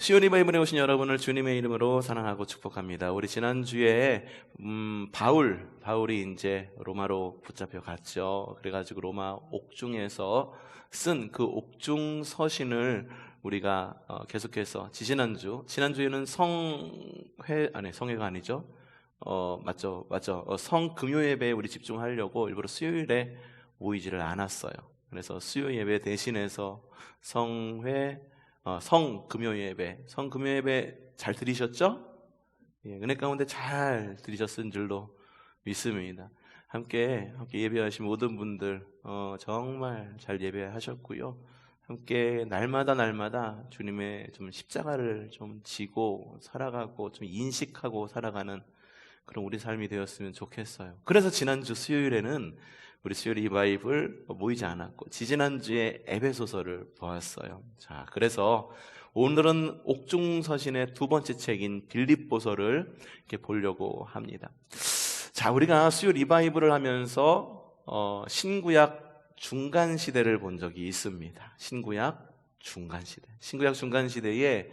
수요 리바이블에 오신 여러분을 주님의 이름으로 사랑하고 축복합니다. 우리 지난주에 바울이 이제 로마로 붙잡혀 갔죠. 그래가지고 로마 옥중에서 쓴 그 옥중 서신을 우리가 계속해서 지난주에는 성회가 아니죠. 맞죠. 성금요 예배에 우리 집중하려고 일부러 수요일에 모이지를 않았어요. 그래서 수요 예배 대신해서 성금요 예배 잘 들으셨죠? 예, 은혜 가운데 잘 들으셨은 줄로 믿습니다. 함께 예배하신 모든 분들 정말 잘 예배하셨고요. 함께 날마다 주님의 좀 십자가를 좀 지고 살아가고 좀 인식하고 살아가는 그런 우리 삶이 되었으면 좋겠어요. 그래서 지난주 수요일에는 우리 수요 리바이블 모이지 않았고 지지난주에 에베소서를 보았어요. 자, 그래서 오늘은 옥중서신의 두 번째 책인 빌립보서를 이렇게 보려고 합니다. 자, 우리가 수요 리바이블을 하면서 신구약 중간 시대를 본 적이 있습니다. 신구약 중간 시대에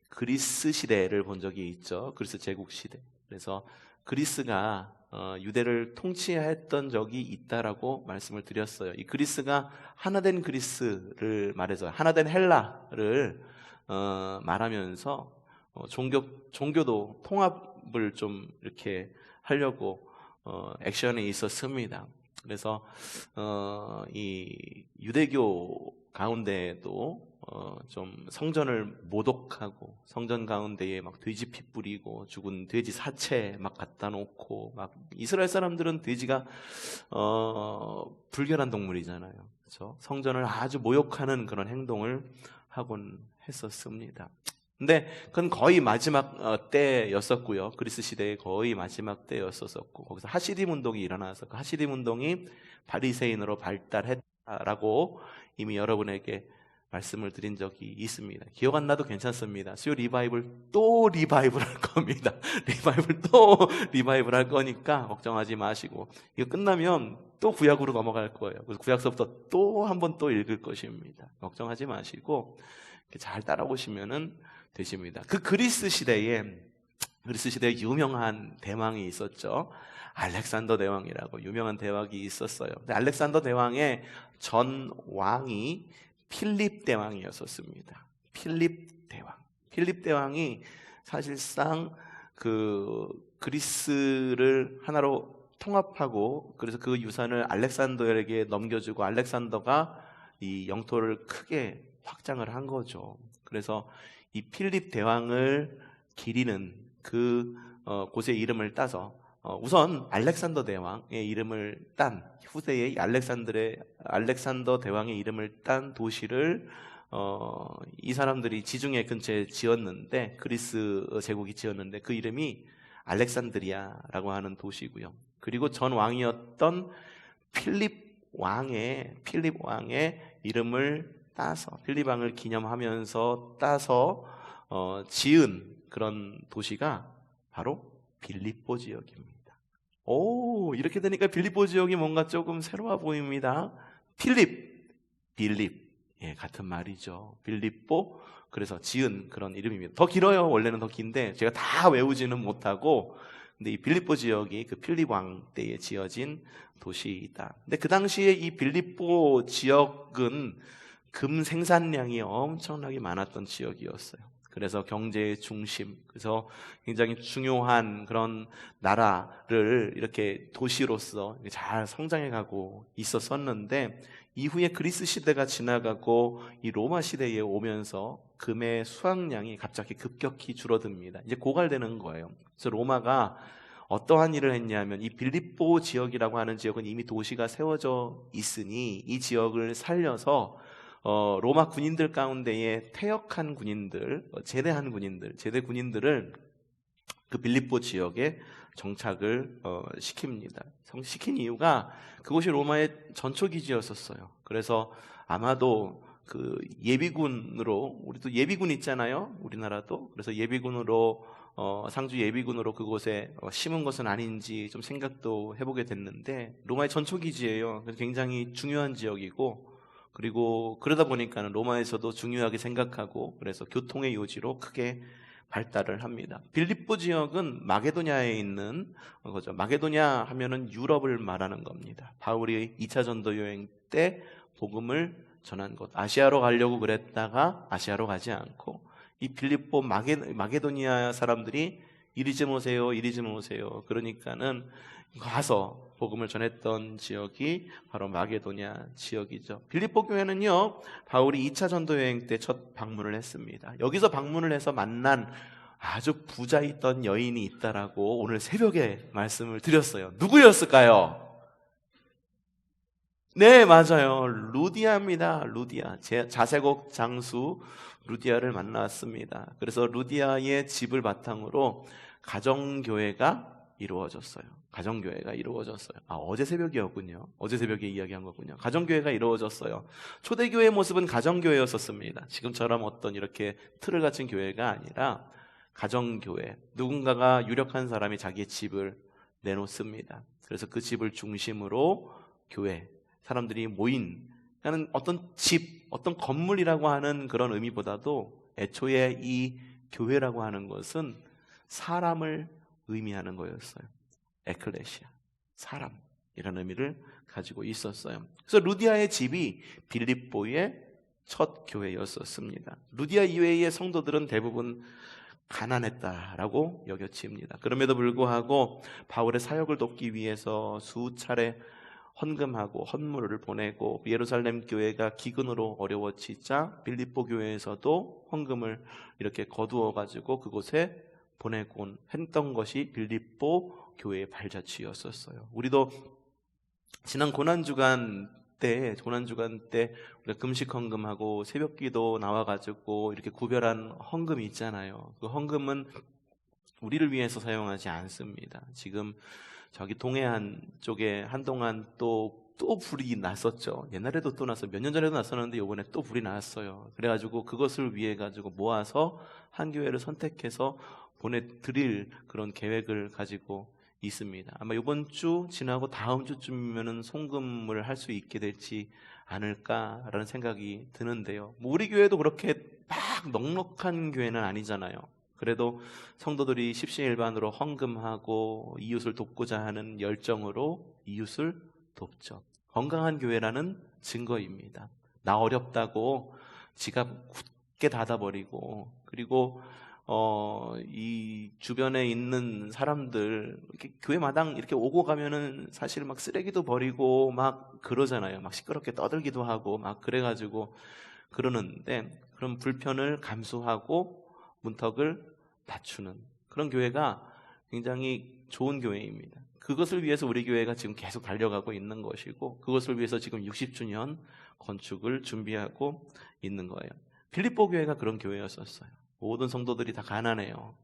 그리스 시대를 본 적이 있죠. 그리스 제국 시대. 그래서 그리스가 유대를 통치했던 적이 있다라고 말씀을 드렸어요. 이 그리스가 하나된 그리스를 말해서 하나된 헬라를 말하면서 종교도 통합을 좀 이렇게 하려고 액션이 있었습니다. 그래서 이 유대교 가운데에도 좀 성전을 모독하고 성전 가운데에 막 돼지 피 뿌리고 죽은 돼지 사체 막 갖다 놓고 막 이스라엘 사람들은 돼지가 불결한 동물이잖아요. 그렇죠? 성전을 아주 모욕하는 그런 행동을 하곤 했었습니다. 근데 그건 거의 마지막 때였었고요. 그리스 시대의 거의 마지막 때였었고 거기서 하시dim 운동이 일어나서 그 하시dim 운동이 바리새인으로 발달했다라고 이미 여러분에게 말씀을 드린 적이 있습니다. 기억 안 나도 괜찮습니다. 수요 리바이블 할 겁니다. 리바이블 할 거니까 걱정하지 마시고 이거 끝나면 또 구약으로 넘어갈 거예요. 그래서 구약서부터 또 한 번 또 읽을 것입니다. 걱정하지 마시고 잘 따라오시면은 되십니다. 그 그리스 시대에 유명한 대왕이 있었죠. 알렉산더 대왕이라고 유명한 대왕이 있었어요. 근데 알렉산더 대왕의 전 왕이 필립 대왕이었었습니다. 필립 대왕이 사실상 그 그리스를 하나로 통합하고 그래서 그 유산을 알렉산더에게 넘겨주고 알렉산더가 이 영토를 크게 확장을 한 거죠. 그래서 이 필립 대왕을 기리는 그 곳의 이름을 따서 우선 알렉산더 대왕의 이름을 딴 후세의 알렉산더 대왕의 이름을 딴 도시를 이 사람들이 지중해 근처에 지었는데 그리스 제국이 지었는데 그 이름이 알렉산드리아라고 하는 도시고요. 그리고 전 왕이었던 필립 왕의 이름을 따서 필립 왕을 기념하면서 따서 지은 그런 도시가 바로 빌립보 지역입니다. 오, 이렇게 되니까 빌립보 지역이 뭔가 조금 새로워 보입니다. 빌립, 예, 같은 말이죠. 빌립보, 그래서 지은 그런 이름입니다. 더 길어요. 원래는 더 긴데 제가 다 외우지는 못하고, 근데 이 빌립보 지역이 그 필립 왕 때에 지어진 도시이다. 근데 그 당시에 이 빌립보 지역은 금 생산량이 엄청나게 많았던 지역이었어요. 그래서 경제의 중심, 그래서 굉장히 중요한 그런 나라를 이렇게 도시로서 잘 성장해가고 있었었는데 이후에 그리스 시대가 지나가고 이 로마 시대에 오면서 금의 수확량이 갑자기 급격히 줄어듭니다. 이제 고갈되는 거예요. 그래서 로마가 어떠한 일을 했냐면 이 빌립보 지역이라고 하는 지역은 이미 도시가 세워져 있으니 이 지역을 살려서 로마 군인들 가운데에 퇴역한 군인들, 제대 군인들을 그 빌립보 지역에 정착을 시킵니다. 시킨 이유가 그곳이 로마의 전초기지였었어요. 그래서 아마도 그 예비군으로, 우리도 예비군 있잖아요. 우리나라도. 그래서 예비군으로 상주 예비군으로 그곳에 심은 것은 아닌지 좀 생각도 해보게 됐는데 로마의 전초기지예요. 그래서 굉장히 중요한 지역이고 그리고 그러다 보니까는 로마에서도 중요하게 생각하고 그래서 교통의 요지로 크게 발달을 합니다. 빌립보 지역은 마게도냐에 있는 거죠. 마게도냐 하면은 유럽을 말하는 겁니다. 바울이 2차 전도 여행 때 복음을 전한 곳. 아시아로 가려고 그랬다가 아시아로 가지 않고 이 빌립보 마게도니아 사람들이 이리 좀 오세요, 이리 좀 오세요. 그러니까는 가서 복음을 전했던 지역이 바로 마게도냐 지역이죠. 빌립보 교회는요, 바울이 2차 전도 여행 때 첫 방문을 했습니다. 여기서 방문을 해서 만난 아주 부자 있던 여인이 있다라고 오늘 새벽에 말씀을 드렸어요. 누구였을까요? 네, 맞아요. 루디아입니다. 루디아. 자세곡 장수 루디아를 만났습니다. 그래서 루디아의 집을 바탕으로 가정교회가 이루어졌어요. 가정교회가 이루어졌어요. 어제 새벽이었군요. 어제 새벽에 이야기한 거군요. 가정교회가 이루어졌어요. 초대교회의 모습은 가정교회였었습니다. 지금처럼 어떤 이렇게 틀을 갖춘 교회가 아니라 가정교회. 누군가가 유력한 사람이 자기의 집을 내놓습니다. 그래서 그 집을 중심으로 교회, 사람들이 모인 하는 어떤 집, 어떤 건물이라고 하는 그런 의미보다도 애초에 이 교회라고 하는 것은 사람을 의미하는 거였어요. 에클레시아, 사람이라는 의미를 가지고 있었어요. 그래서 루디아의 집이 빌립보의 첫 교회였었습니다. 루디아 이외의 성도들은 대부분 가난했다라고 여겨집니다. 그럼에도 불구하고 바울의 사역을 돕기 위해서 수차례 헌금하고 헌물을 보내고 예루살렘 교회가 기근으로 어려워지자 빌립보 교회에서도 헌금을 이렇게 거두어 가지고 그곳에 보내곤 했던 것이 빌립보 교회의 발자취였었어요. 우리도 지난 고난주간 때 우리가 금식 헌금하고 새벽기도 나와가지고 이렇게 구별한 헌금이 있잖아요. 그 헌금은 우리를 위해서 사용하지 않습니다. 지금 저기 동해안 쪽에 한동안 또 불이 났었죠. 옛날에도 또 났어요. 몇 년 전에도 났었는데 이번에 또 불이 났어요. 그래가지고 그것을 위해 가지고 모아서 한 교회를 선택해서 보내드릴 그런 계획을 가지고 있습니다. 아마 이번 주 지나고 다음 주쯤이면은 송금을 할 수 있게 될지 않을까라는 생각이 드는데요. 우리 교회도 그렇게 막 넉넉한 교회는 아니잖아요. 그래도 성도들이 십시일반으로 헌금하고 이웃을 돕고자 하는 열정으로 이웃을 돕죠. 건강한 교회라는 증거입니다. 나 어렵다고 지갑 굳게 닫아버리고 그리고 이 주변에 있는 사람들 이렇게 교회 마당 이렇게 오고 가면은 사실 막 쓰레기도 버리고 막 그러잖아요. 막 시끄럽게 떠들기도 하고 막 그래가지고 그러는데 그런 불편을 감수하고 문턱을 낮추는 그런 교회가 굉장히 좋은 교회입니다. 그것을 위해서 우리 교회가 지금 계속 달려가고 있는 것이고 그것을 위해서 지금 60주년 건축을 준비하고 있는 거예요. 빌립보 교회가 그런 교회였었어요. 모든 성도들이 다 가난해요.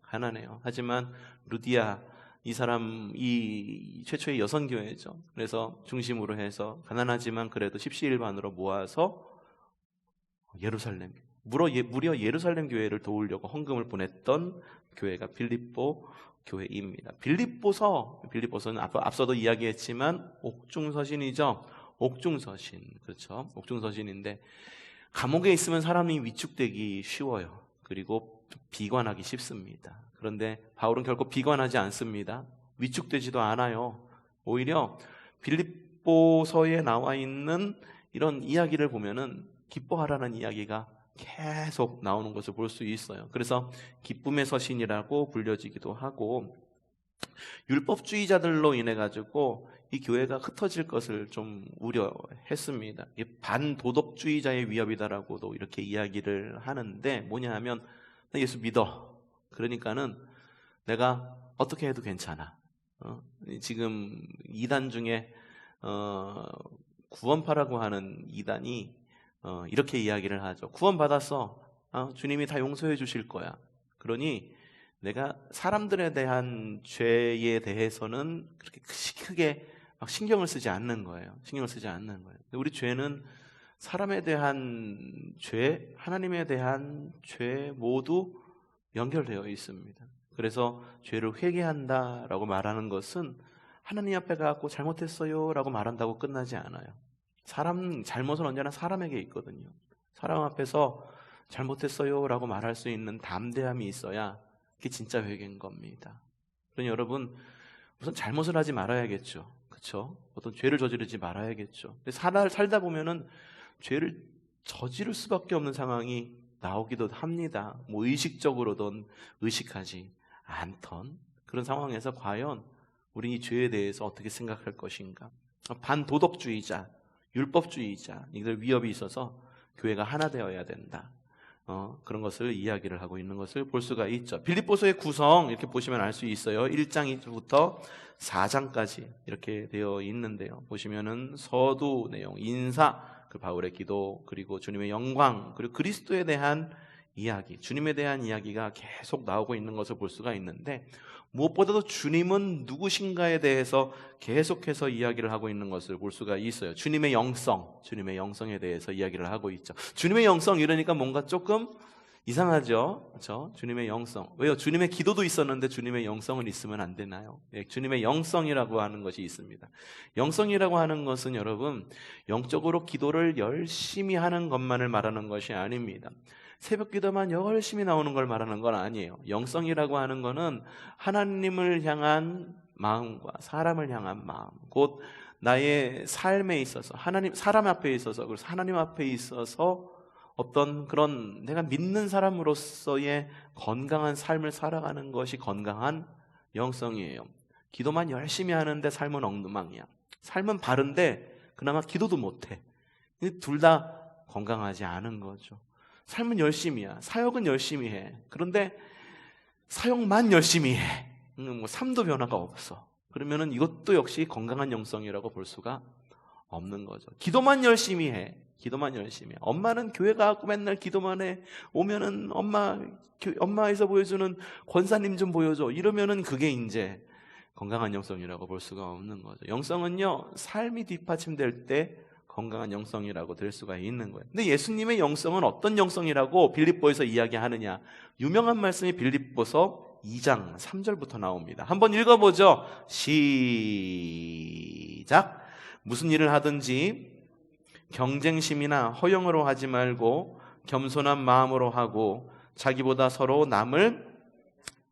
하지만 루디아 이 최초의 여성 교회죠. 그래서 중심으로 해서 가난하지만 그래도 십시일반으로 모아서 무려 예루살렘 교회를 도우려고 헌금을 보냈던 교회가 빌립보 교회입니다. 빌립보서는 앞서도 이야기했지만 옥중서신이죠. 그렇죠. 옥중서신인데 감옥에 있으면 사람이 위축되기 쉬워요. 그리고 비관하기 쉽습니다. 그런데 바울은 결코 비관하지 않습니다. 위축되지도 않아요. 오히려 빌립보서에 나와 있는 이런 이야기를 보면은 기뻐하라는 이야기가 계속 나오는 것을 볼 수 있어요. 그래서 기쁨의 서신이라고 불려지기도 하고 율법주의자들로 인해 가지고 이 교회가 흩어질 것을 좀 우려했습니다. 반도덕주의자의 위협이다라고도 이렇게 이야기를 하는데 뭐냐 하면 나 예수 믿어. 그러니까는 내가 어떻게 해도 괜찮아. 지금 이단 중에 구원파라고 하는 이단이 이렇게 이야기를 하죠. 구원받았어. 주님이 다 용서해 주실 거야. 그러니 내가 사람들에 대한 죄에 대해서는 그렇게 크게 막 신경을 쓰지 않는 거예요. 우리 죄는 사람에 대한 죄, 하나님에 대한 죄 모두 연결되어 있습니다. 그래서 죄를 회개한다라고 말하는 것은 하나님 앞에 가고 잘못했어요 라고 말한다고 끝나지 않아요. 잘못은 언제나 사람에게 있거든요. 사람 앞에서 잘못했어요 라고 말할 수 있는 담대함이 있어야 그게 진짜 회개인 겁니다. 그러니 여러분, 우선 잘못을 하지 말아야겠죠. 그렇죠? 어떤 죄를 저지르지 말아야겠죠. 근데 살다 보면은 죄를 저지를 수밖에 없는 상황이 나오기도 합니다. 뭐 의식적으로든 의식하지 않던 그런 상황에서 과연 우리 이 죄에 대해서 어떻게 생각할 것인가? 반도덕주의자, 율법주의자, 이들 위협이 있어서 교회가 하나 되어야 된다. 그런 것을 이야기를 하고 있는 것을 볼 수가 있죠. 빌립보서의 구성 이렇게 보시면 알 수 있어요. 1장부터 4장까지 이렇게 되어 있는데요. 보시면은 서두 내용, 인사, 그 바울의 기도, 그리고 주님의 영광, 그리고 그리스도에 대한 이야기, 주님에 대한 이야기가 계속 나오고 있는 것을 볼 수가 있는데, 무엇보다도 주님은 누구신가에 대해서 계속해서 이야기를 하고 있는 것을 볼 수가 있어요. 주님의 영성에 대해서 이야기를 하고 있죠. 주님의 영성 이러니까 뭔가 조금 이상하죠? 그렇죠? 주님의 영성. 왜요? 주님의 기도도 있었는데 주님의 영성은 있으면 안 되나요? 네, 주님의 영성이라고 하는 것이 있습니다. 영성이라고 하는 것은 여러분, 영적으로 기도를 열심히 하는 것만을 말하는 것이 아닙니다. 새벽 기도만 열심히 나오는 걸 말하는 건 아니에요. 영성이라고 하는 거는 하나님을 향한 마음과 사람을 향한 마음, 곧 나의 삶에 있어서 사람 앞에 있어서, 그래서 하나님 앞에 있어서 어떤 그런 내가 믿는 사람으로서의 건강한 삶을 살아가는 것이 건강한 영성이에요. 기도만 열심히 하는데 삶은 엉망이야. 삶은 바른데 그나마 기도도 못해. 둘 다 건강하지 않은 거죠. 삶은 열심히야. 사역은 열심히 해. 그런데 사역만 열심히 해. 뭐 삶도 변화가 없어. 그러면은 이것도 역시 건강한 영성이라고 볼 수가 없는 거죠. 기도만 열심히 해. 엄마는 교회 가고 맨날 기도만 해. 오면은 엄마에서 보여주는 권사님 좀 보여줘. 이러면은 그게 이제 건강한 영성이라고 볼 수가 없는 거죠. 영성은요, 삶이 뒷받침될 때 건강한 영성이라고 될 수가 있는 거예요. 근데 예수님의 영성은 어떤 영성이라고 빌립보에서 이야기하느냐? 유명한 말씀이 빌립보서 2장 3절부터 나옵니다. 한번 읽어보죠. 시작. 무슨 일을 하든지 경쟁심이나 허영으로 하지 말고 겸손한 마음으로 하고 자기보다 서로 남을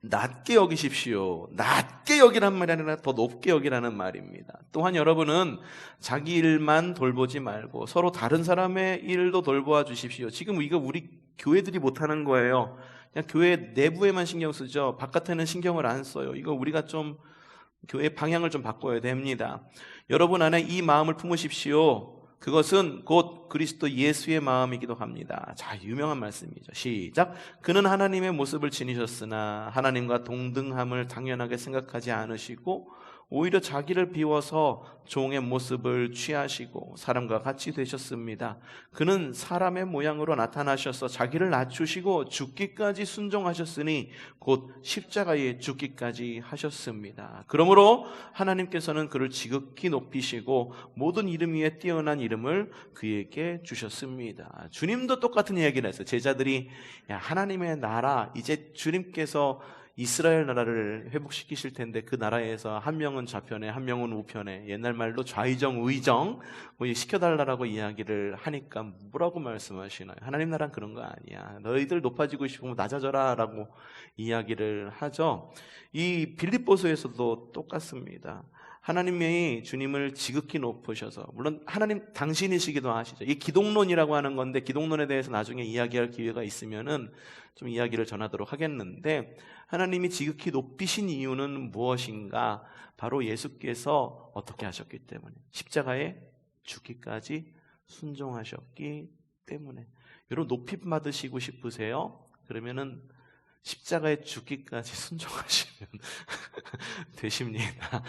낮게 여기십시오. 낮게 여기란 말이 아니라 더 높게 여기라는 말입니다. 또한 여러분은 자기 일만 돌보지 말고 서로 다른 사람의 일도 돌보아 주십시오. 지금 이거 우리 교회들이 못하는 거예요. 그냥 교회 내부에만 신경 쓰죠. 바깥에는 신경을 안 써요. 이거 우리가 좀 교회 방향을 좀 바꿔야 됩니다. 여러분 안에 이 마음을 품으십시오. 그것은 곧 그리스도 예수의 마음이기도 합니다. 자, 유명한 말씀이죠. 시작. 그는 하나님의 모습을 지니셨으나 하나님과 동등함을 당연하게 생각하지 않으시고 오히려 자기를 비워서 종의 모습을 취하시고 사람과 같이 되셨습니다. 그는 사람의 모양으로 나타나셔서 자기를 낮추시고 죽기까지 순종하셨으니 곧 십자가에 죽기까지 하셨습니다. 그러므로 하나님께서는 그를 지극히 높이시고 모든 이름 위에 뛰어난 이름을 그에게 주셨습니다. 주님도 똑같은 이야기를 했어요. 제자들이 하나님의 나라, 이제 주님께서 이스라엘 나라를 회복시키실 텐데 그 나라에서 한 명은 좌편에 한 명은 우편에, 옛날 말로 좌의정 우의정 뭐 시켜달라고 이야기를 하니까 뭐라고 말씀하시나요? 하나님 나라는 그런 거 아니야. 너희들 높아지고 싶으면 낮아져라 라고 이야기를 하죠. 이 빌립보서에서도 똑같습니다. 하나님이 주님을 지극히 높으셔서, 물론 하나님 당신이시기도 하시죠. 이 기독론이라고 하는 건데 기독론에 대해서 나중에 이야기할 기회가 있으면은 좀 이야기를 전하도록 하겠는데, 하나님이 지극히 높이신 이유는 무엇인가? 바로 예수께서 어떻게 하셨기 때문에, 십자가에 죽기까지 순종하셨기 때문에. 여러분 높임 받으시고 싶으세요? 그러면은 십자가에 죽기까지 순종하시면 되십니다.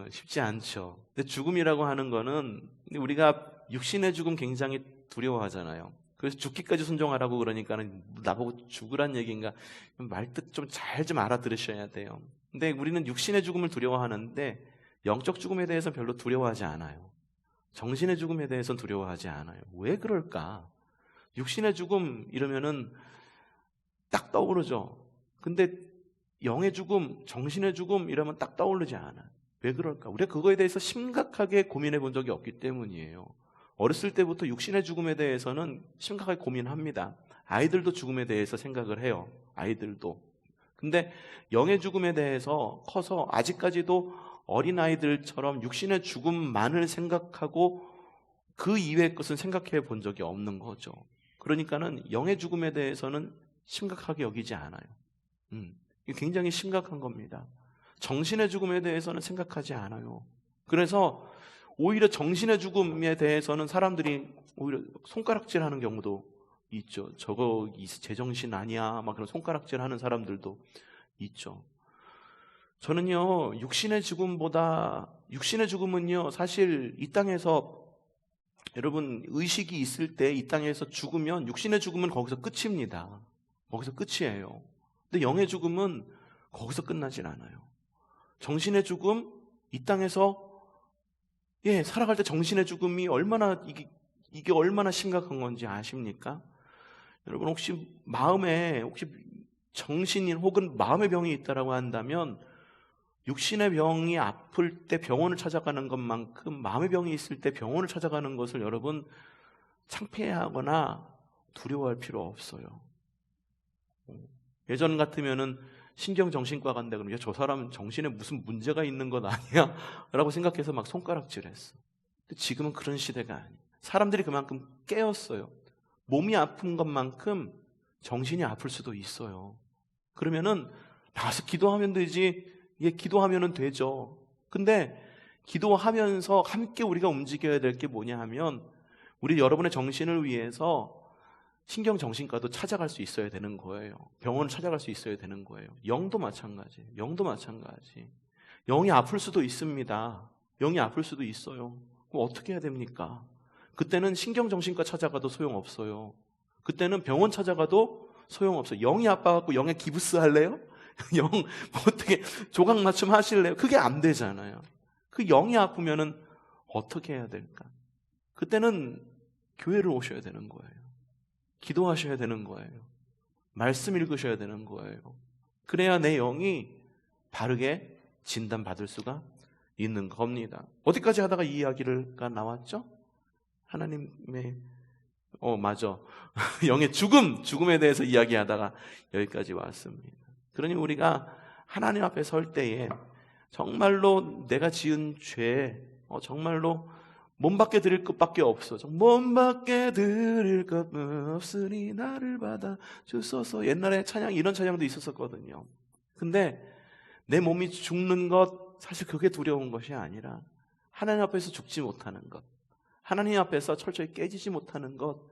쉽지 않죠. 근데 죽음이라고 하는 거는, 우리가 육신의 죽음 굉장히 두려워하잖아요. 그래서 죽기까지 순종하라고 그러니까는 나보고 죽으란 얘기인가, 말뜻 좀 잘 좀 알아들으셔야 돼요. 근데 우리는 육신의 죽음을 두려워하는데 영적 죽음에 대해서 별로 두려워하지 않아요. 정신의 죽음에 대해서는 두려워하지 않아요. 왜 그럴까? 육신의 죽음 이러면은 딱 떠오르죠. 근데 영의 죽음, 정신의 죽음 이러면 딱 떠오르지 않아요. 왜 그럴까? 우리가 그거에 대해서 심각하게 고민해 본 적이 없기 때문이에요. 어렸을 때부터 육신의 죽음에 대해서는 심각하게 고민합니다. 아이들도 죽음에 대해서 생각을 해요. 아이들도. 근데 영의 죽음에 대해서 커서 아직까지도 어린아이들처럼 육신의 죽음만을 생각하고 그 이외의 것은 생각해 본 적이 없는 거죠. 그러니까는 영의 죽음에 대해서는 심각하게 여기지 않아요. 이게 굉장히 심각한 겁니다. 정신의 죽음에 대해서는 생각하지 않아요. 그래서 오히려 정신의 죽음에 대해서는 사람들이 오히려 손가락질하는 경우도 있죠. 저거 제정신 아니야 막 그런 손가락질하는 사람들도 있죠. 저는요, 육신의 죽음은요, 사실 이 땅에서 여러분 의식이 있을 때 이 땅에서 죽으면 육신의 죽음은 거기서 끝입니다. 거기서 끝이에요. 근데 영의 죽음은 거기서 끝나질 않아요. 정신의 죽음, 이 땅에서 살아갈 때 정신의 죽음이 이게 얼마나 심각한 건지 아십니까? 여러분 혹시 정신인 혹은 마음의 병이 있다라고 한다면 육신의 병이 아플 때 병원을 찾아가는 것만큼 마음의 병이 있을 때 병원을 찾아가는 것을 여러분 창피해하거나 두려워할 필요 없어요. 예전 같으면은 신경정신과 간다 그러면 저 사람은 정신에 무슨 문제가 있는 것 아니야? 라고 생각해서 막 손가락질했어. 근데 지금은 그런 시대가 아니에요. 사람들이 그만큼 깨었어요. 몸이 아픈 것만큼 정신이 아플 수도 있어요. 그러면은 나가서 기도하면 되지. 기도하면은 되죠. 근데 기도하면서 함께 우리가 움직여야 될 게 뭐냐 하면 우리 여러분의 정신을 위해서 신경정신과도 찾아갈 수 있어야 되는 거예요. 병원을 찾아갈 수 있어야 되는 거예요. 영도 마찬가지. 영이 아플 수도 있습니다. 영이 아플 수도 있어요. 그럼 어떻게 해야 됩니까? 그때는 신경정신과 찾아가도 소용없어요. 그때는 병원 찾아가도 소용없어요. 영이 아파갖고 영에 기부스 할래요? 어떻게 조각 맞춤 하실래요? 그게 안 되잖아요. 그 영이 아프면은 어떻게 해야 될까? 그때는 교회를 오셔야 되는 거예요. 기도하셔야 되는 거예요. 말씀 읽으셔야 되는 거예요. 그래야 내 영이 바르게 진단받을 수가 있는 겁니다. 어디까지 하다가 이 이야기가 나왔죠? 하나님의 맞아. 영의 죽음에 대해서 이야기하다가 여기까지 왔습니다. 그러니 우리가 하나님 앞에 설 때에 정말로 내가 지은 죄, 정말로 몸밖에 드릴 것밖에 없어. 몸밖에 드릴 것 없으니 나를 받아 주소서. 옛날에 이런 찬양도 있었거든요. 근데 내 몸이 죽는 것, 사실 그게 두려운 것이 아니라 하나님 앞에서 죽지 못하는 것, 하나님 앞에서 철저히 깨지지 못하는 것,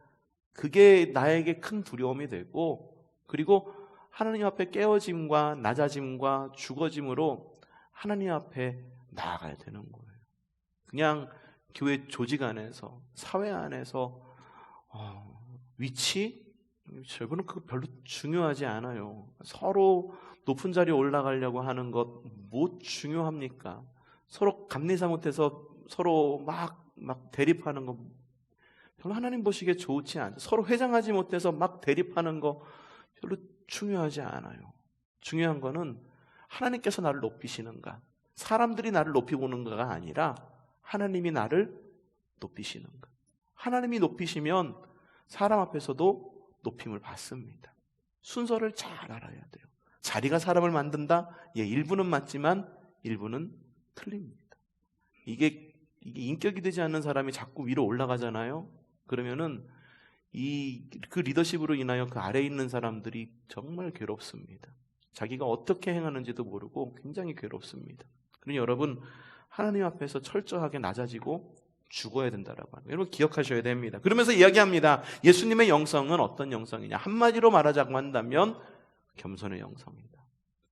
그게 나에게 큰 두려움이 되고, 그리고 하나님 앞에 깨어짐과 낮아짐과 죽어짐으로 하나님 앞에 나아가야 되는 거예요. 그냥 교회 조직 안에서, 사회 안에서 위치? 저거는 그거 별로 중요하지 않아요. 서로 높은 자리에 올라가려고 하는 것 뭐 중요합니까? 서로 감리사 못해서 서로 막 대립하는 거 별로 하나님 보시기에 좋지 않죠. 서로 회장하지 못해서 막 대립하는 거 별로 중요하지 않아요. 중요한 거는 하나님께서 나를 높이시는가, 사람들이 나를 높이 보는가가 아니라 하나님이 나를 높이시는가. 하나님이 높이시면 사람 앞에서도 높임을 받습니다. 순서를 잘 알아야 돼요. 자리가 사람을 만든다? 일부는 맞지만 일부는 틀립니다. 이게 인격이 되지 않는 사람이 자꾸 위로 올라가잖아요. 그러면은 그 리더십으로 인하여 그 아래에 있는 사람들이 정말 괴롭습니다. 자기가 어떻게 행하는지도 모르고 굉장히 괴롭습니다. 그러니 여러분, 하나님 앞에서 철저하게 낮아지고 죽어야 된다라고 하는 거예요. 여러분 기억하셔야 됩니다. 그러면서 이야기합니다. 예수님의 영성은 어떤 영성이냐? 한마디로 말하자고 한다면 겸손의 영성이다.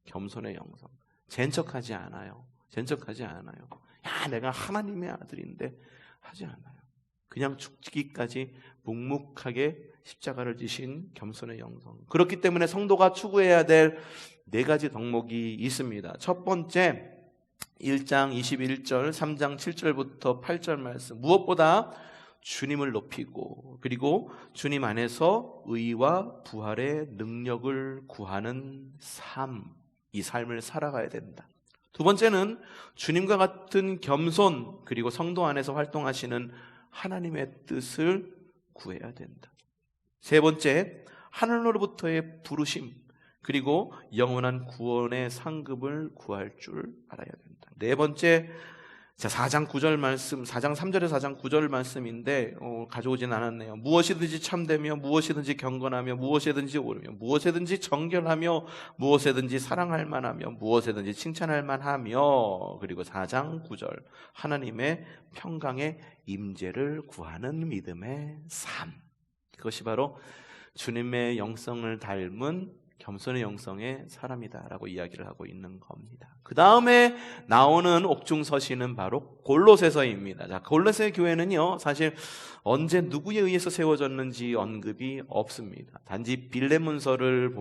겸손의 영성. 젠척하지 않아요. 야, 내가 하나님의 아들인데 하지 않아요. 그냥 죽기까지 묵묵하게 십자가를 지신 겸손의 영성. 그렇기 때문에 성도가 추구해야 될 4가지 덕목이 있습니다. 첫 번째, 1장 21절, 3장 7절부터 8절 말씀. 무엇보다 주님을 높이고, 그리고 주님 안에서 의와 부활의 능력을 구하는 삶, 이 삶을 살아가야 된다. 두 번째는 주님과 같은 겸손, 그리고 성도 안에서 활동하시는 하나님의 뜻을 구해야 된다. 세 번째, 하늘로부터의 부르심, 그리고 영원한 구원의 상급을 구할 줄 알아야 된다. 네 번째, 자, 4장 9절 말씀, 4장 3절에 4장 9절 말씀인데 가져오진 않았네요. 무엇이든지 참되며 무엇이든지 경건하며 무엇이든지 옳으며 무엇이든지 정결하며 무엇이든지 사랑할 만하며 무엇이든지 칭찬할 만하며, 그리고 4장 9절 하나님의 평강의 임재를 구하는 믿음의 삶. 그것이 바로 주님의 영성을 닮은 겸손의 영성의 사람이다라고 이야기를 하고 있는 겁니다. 그 다음에 나오는 옥중서신은 바로 골로새서입니다. 자, 골로새 교회는요, 사실 언제 누구에 의해서 세워졌는지 언급이 없습니다. 단지 빌레몬서를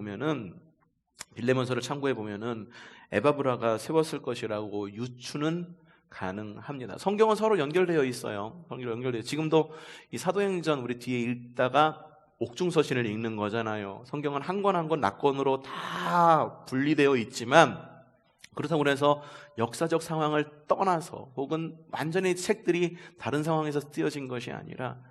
참고해 보면은 에바브라가 세웠을 것이라고 유추는 가능합니다. 성경은 서로 연결되어 있어요. 지금도 이 사도행전 우리 뒤에 읽다가 옥중서신을 읽는 거잖아요. 성경은 한 권 한 권 낱권으로 다 분리되어 있지만, 그렇다고 해서 역사적 상황을 떠나서 혹은 완전히 책들이 다른 상황에서 쓰여진 것이 아니라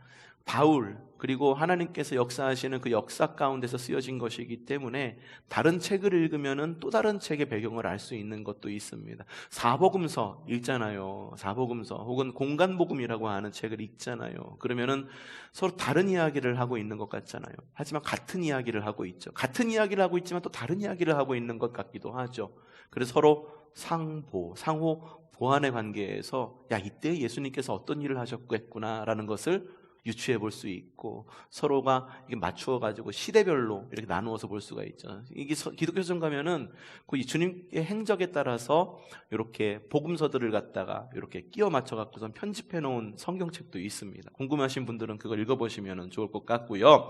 바울, 그리고 하나님께서 역사하시는 그 역사 가운데서 쓰여진 것이기 때문에 다른 책을 읽으면은 또 다른 책의 배경을 알 수 있는 것도 있습니다. 사복음서 읽잖아요. 사복음서 혹은 공간복음이라고 하는 책을 읽잖아요. 그러면은 서로 다른 이야기를 하고 있는 것 같잖아요. 하지만 같은 이야기를 하고 있죠. 같은 이야기를 하고 있지만 또 다른 이야기를 하고 있는 것 같기도 하죠. 그래서 서로 상호 보완의 관계에서 이때 예수님께서 어떤 일을 하셨겠구나라는 것을 유추해 볼 수 있고, 서로가 이게 맞추어 가지고 시대별로 이렇게 나누어서 볼 수가 있죠. 이게 기독교전 가면은 그 주님의 행적에 따라서 이렇게 복음서들을 갖다가 이렇게 끼워 맞춰 갖고선 편집해 놓은 성경책도 있습니다. 궁금하신 분들은 그걸 읽어보시면 좋을 것 같고요.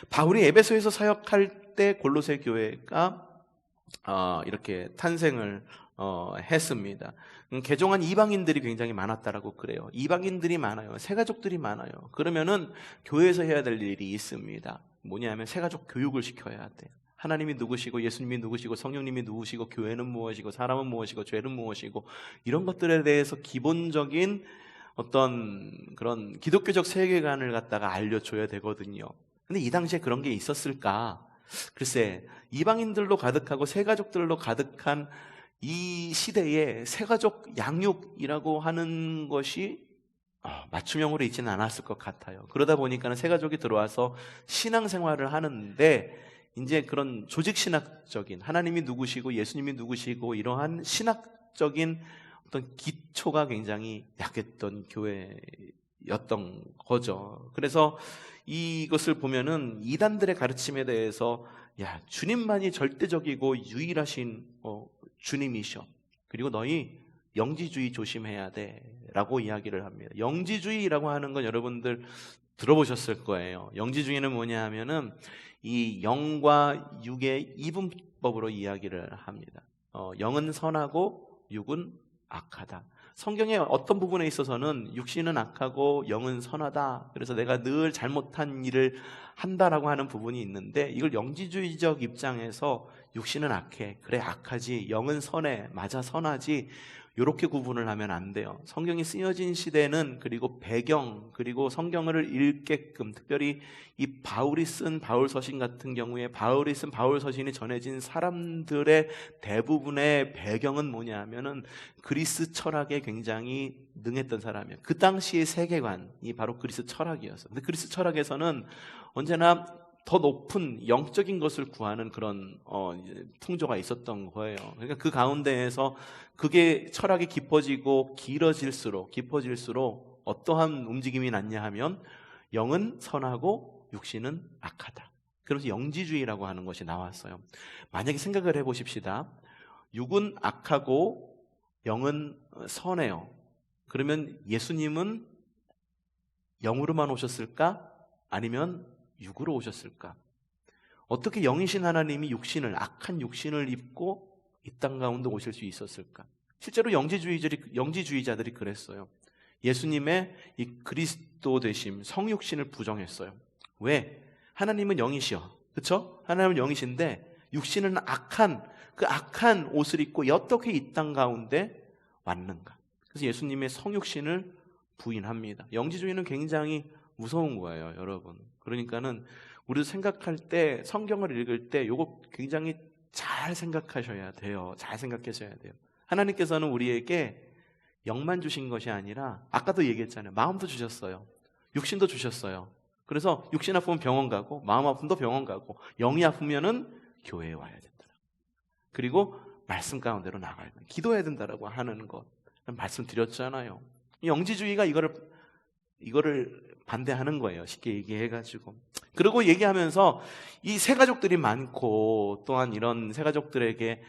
바울이 에베소에서 사역할 때 골로새 교회가 이렇게 탄생을 했습니다. 개종한 이방인들이 굉장히 많았다라고 그래요. 이방인들이 많아요. 새가족들이 많아요. 그러면은 교회에서 해야 될 일이 있습니다. 뭐냐면 새가족 교육을 시켜야 돼. 하나님이 누구시고 예수님이 누구시고 성령님이 누구시고 교회는 무엇이고 사람은 무엇이고 죄는 무엇이고 이런 것들에 대해서 기본적인 어떤 그런 기독교적 세계관을 갖다가 알려줘야 되거든요. 근데 이 당시에 그런 게 있었을까? 글쎄, 이방인들로 가득하고 새가족들로 가득한 이 시대에 새가족 양육이라고 하는 것이 맞춤형으로 있지는 않았을 것 같아요. 그러다 보니까 새가족이 들어와서 신앙생활을 하는데 이제 그런 조직신학적인 하나님이 누구시고 예수님이 누구시고 이러한 신학적인 어떤 기초가 굉장히 약했던 교회였던 거죠. 그래서 이것을 보면은 이단들의 가르침에 대해서 주님만이 절대적이고 유일하신 주님이셔. 그리고 너희 영지주의 조심해야 돼 라고 이야기를 합니다. 영지주의라고 하는 건 여러분들 들어보셨을 거예요. 영지주의는 뭐냐 하면은 이 영과 육의 이분법으로 이야기를 합니다. 영은 선하고 육은 악하다. 성경의 어떤 부분에 있어서는 육신은 악하고 영은 선하다. 그래서 내가 늘 잘못한 일을 한다라고 하는 부분이 있는데, 이걸 영지주의적 입장에서 육신은 악해, 그래 악하지, 영은 선해, 맞아 선하지, 이렇게 구분을 하면 안 돼요. 성경이 쓰여진 시대는, 그리고 배경, 그리고 성경을 읽게끔 특별히 이 바울이 쓴 바울서신 같은 경우에 바울이 쓴 바울서신이 전해진 사람들의 대부분의 배경은 뭐냐 하면은 그리스 철학에 굉장히 능했던 사람이에요. 그 당시의 세계관이 바로 그리스 철학이었어요. 근데 그리스 철학에서는 언제나 더 높은 영적인 것을 구하는 그런 풍조가 있었던 거예요. 그러니까 그 가운데에서 그게 철학이 깊어지고 깊어질수록 어떠한 움직임이 났냐 하면 영은 선하고 육신은 악하다. 그래서 영지주의라고 하는 것이 나왔어요. 만약에 생각을 해보십시다. 육은 악하고 영은 선해요. 그러면 예수님은 영으로만 오셨을까? 아니면 육으로 오셨을까? 어떻게 영이신 하나님이 악한 육신을 입고 이 땅 가운데 오실 수 있었을까? 실제로 영지주의자들이 그랬어요. 예수님의 이 그리스도 되심, 성육신을 부정했어요. 왜? 하나님은 영이시여, 그렇죠? 하나님은 영이신데 육신은 악한 옷을 입고 어떻게 이 땅 가운데 왔는가? 그래서 예수님의 성육신을 부인합니다. 영지주의는 굉장히 무서운 거예요, 여러분. 그러니까는 우리도 생각할 때, 성경을 읽을 때 요거 굉장히 잘 생각하셔야 돼요. 잘 생각하셔야 돼요. 하나님께서는 우리에게 영만 주신 것이 아니라 아까도 얘기했잖아요. 마음도 주셨어요. 육신도 주셨어요. 그래서 육신 아프면 병원 가고 마음 아픔도 병원 가고 영이 아프면은 교회에 와야 된다. 그리고 말씀 가운데로 나가야 된다. 기도해야 된다라고 하는 것 말씀드렸잖아요. 영지주의가 이거를 반대하는 거예요. 쉽게 얘기해가지고. 그리고 얘기하면서 이 새가족들이 많고 또한 이런 새가족들에게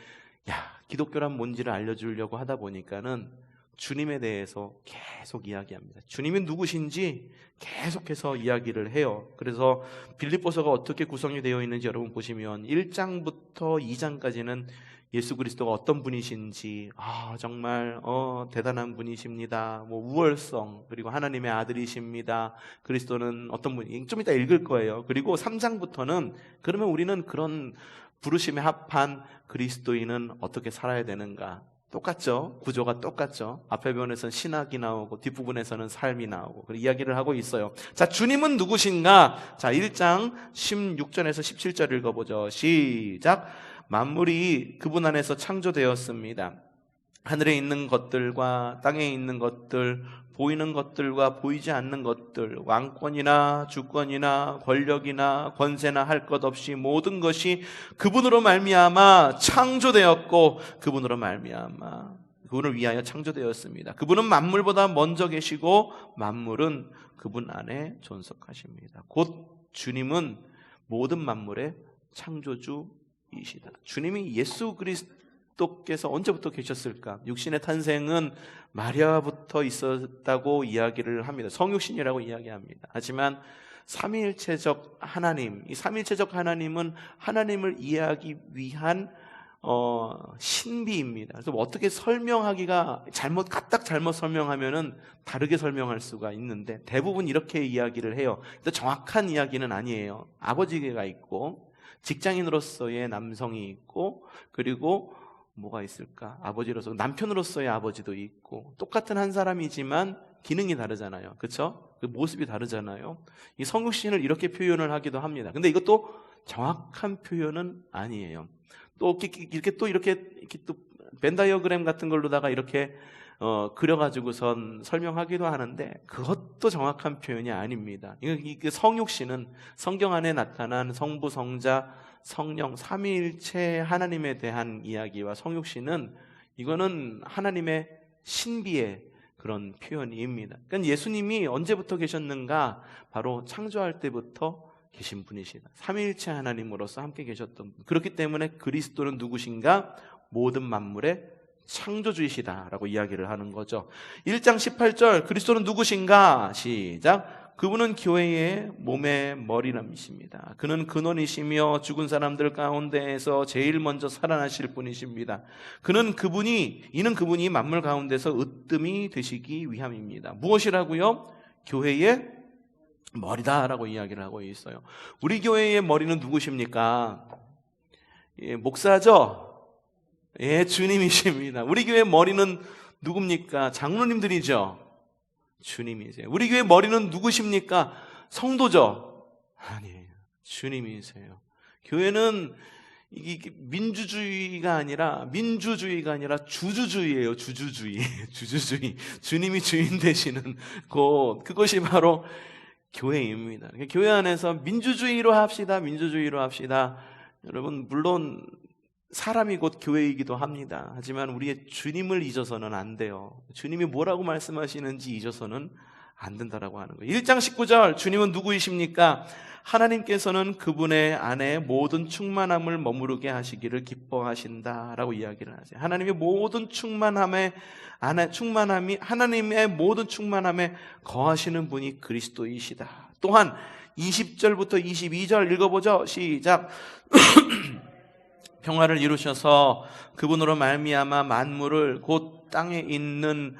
기독교란 뭔지를 알려주려고 하다 보니까는 주님에 대해서 계속 이야기합니다. 주님이 누구신지 계속해서 이야기를 해요. 그래서 빌립보서가 어떻게 구성이 되어 있는지 여러분 보시면 1장부터 2장까지는 예수 그리스도가 어떤 분이신지 정말 대단한 분이십니다. 우월성 그리고 하나님의 아들이십니다. 그리스도는 어떤 분이 좀 이따 읽을 거예요. 그리고 3장부터는 그러면 우리는 그런 부르심에 합한 그리스도인은 어떻게 살아야 되는가? 똑같죠? 구조가 똑같죠? 앞에 부분에서는 신학이 나오고 뒷부분에서는 삶이 나오고 그런 이야기를 하고 있어요. 자, 주님은 누구신가? 자, 1장 16절에서 17절 읽어보죠. 시작. 만물이 그분 안에서 창조되었습니다. 하늘에 있는 것들과 땅에 있는 것들, 보이는 것들과 보이지 않는 것들, 왕권이나 주권이나 권력이나 권세나 할 것 없이 모든 것이 그분으로 말미암아 창조되었고 그분으로 말미암아 그분을 위하여 창조되었습니다. 그분은 만물보다 먼저 계시고 만물은 그분 안에 존속하십니다. 곧 주님은 모든 만물의 창조주이시다. 주님이 예수 그리스도께서 언제부터 계셨을까? 육신의 탄생은 마리아부터 있었다고 이야기를 합니다. 성육신이라고 이야기합니다. 하지만 삼위일체적 하나님, 이 삼위일체적 하나님은 하나님을 이해하기 위한 신비입니다. 그래서 어떻게 설명하기가 까딱 잘못 설명하면은 다르게 설명할 수가 있는데 대부분 이렇게 이야기를 해요. 근데 정확한 이야기는 아니에요. 아버지가 있고 직장인으로서의 남성이 있고 그리고 뭐가 있을까? 아버지로서 남편으로서의 아버지도 있고 똑같은 한 사람이지만 기능이 다르잖아요. 그렇죠? 그 모습이 다르잖아요. 이 성육신을 이렇게 표현을 하기도 합니다. 근데 이것도 정확한 표현은 아니에요. 또 이렇게 또 벤다이어그램 같은 걸로다가 이렇게 그려가지고선 설명하기도 하는데 그것도 정확한 표현이 아닙니다. 이게 성육신은 성경 안에 나타난 성부, 성자, 성령, 삼위일체 하나님에 대한 이야기와 성육신은 이거는 하나님의 신비의 그런 표현입니다. 그러니까 예수님이 언제부터 계셨는가? 바로 창조할 때부터 계신 분이시다. 삼위일체 하나님으로서 함께 계셨던 분. 그렇기 때문에 그리스도는 누구신가? 모든 만물의 창조주이시다라고 이야기를 하는 거죠. 1장 18절 그리스도는 누구신가? 시작. 그분은 교회의 몸의 머리람이십니다. 그는 근원이시며 죽은 사람들 가운데에서 제일 먼저 살아나실 분이십니다. 이는 그분이 만물 가운데서 으뜸이 되시기 위함입니다. 무엇이라고요? 교회의 머리다라고 이야기를 하고 있어요. 우리 교회의 머리는 누구십니까? 목사죠? 주님이십니다. 우리 교회의 머리는 누굽니까? 장로님들이죠? 주님이세요. 우리 교회 머리는 누구십니까? 성도죠? 아니에요. 주님이세요. 교회는 이게 민주주의가 아니라 주주주의예요. 주주주의. 주님이 주인 되시는 곳. 그것이 바로 교회입니다. 교회 안에서 민주주의로 합시다. 여러분 물론 사람이 곧 교회이기도 합니다. 하지만 우리의 주님을 잊어서는 안 돼요. 주님이 뭐라고 말씀하시는지 잊어서는 안 된다라고 하는 거예요. 1장 19절 주님은 누구이십니까? 하나님께서는 그분의 안에 모든 충만함을 머무르게 하시기를 기뻐하신다라고 이야기를 하세요. 하나님의 모든 하나님의 모든 충만함에 거하시는 분이 그리스도이시다. 또한 20절부터 22절 읽어보죠. 시작. 평화를 이루셔서 그분으로 말미암아 만물을 곧 땅에 있는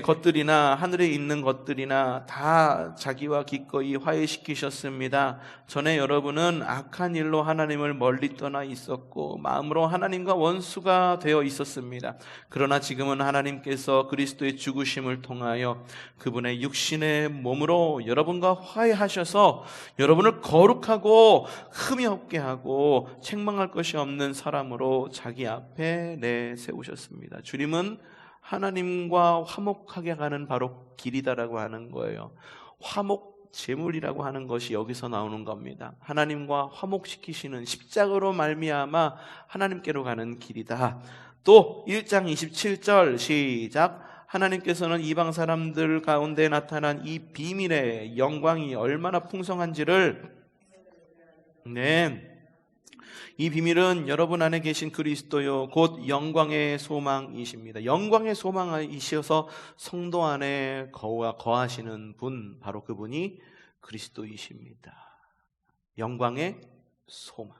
것들이나 하늘에 있는 것들이나 다 자기와 기꺼이 화해시키셨습니다. 전에 여러분은 악한 일로 하나님을 멀리 떠나 있었고 마음으로 하나님과 원수가 되어 있었습니다. 그러나 지금은 하나님께서 그리스도의 죽으심을 통하여 그분의 육신의 몸으로 여러분과 화해하셔서 여러분을 거룩하고 흠이 없게 하고 책망할 것이 없는 사람으로 자기 앞에 내세우셨습니다. 주님은 하나님과 화목하게 가는 바로 길이다라고 하는 거예요. 화목 제물이라고 하는 것이 여기서 나오는 겁니다. 하나님과 화목시키시는 십자가로 말미암아 하나님께로 가는 길이다. 또 1장 27절 시작. 하나님께서는 이방 사람들 가운데 나타난 이 비밀의 영광이 얼마나 풍성한지를 이 비밀은 여러분 안에 계신 그리스도요 곧 영광의 소망이십니다. 영광의 소망이셔서 성도 안에 거하시는 분, 바로 그분이 그리스도이십니다. 영광의 소망.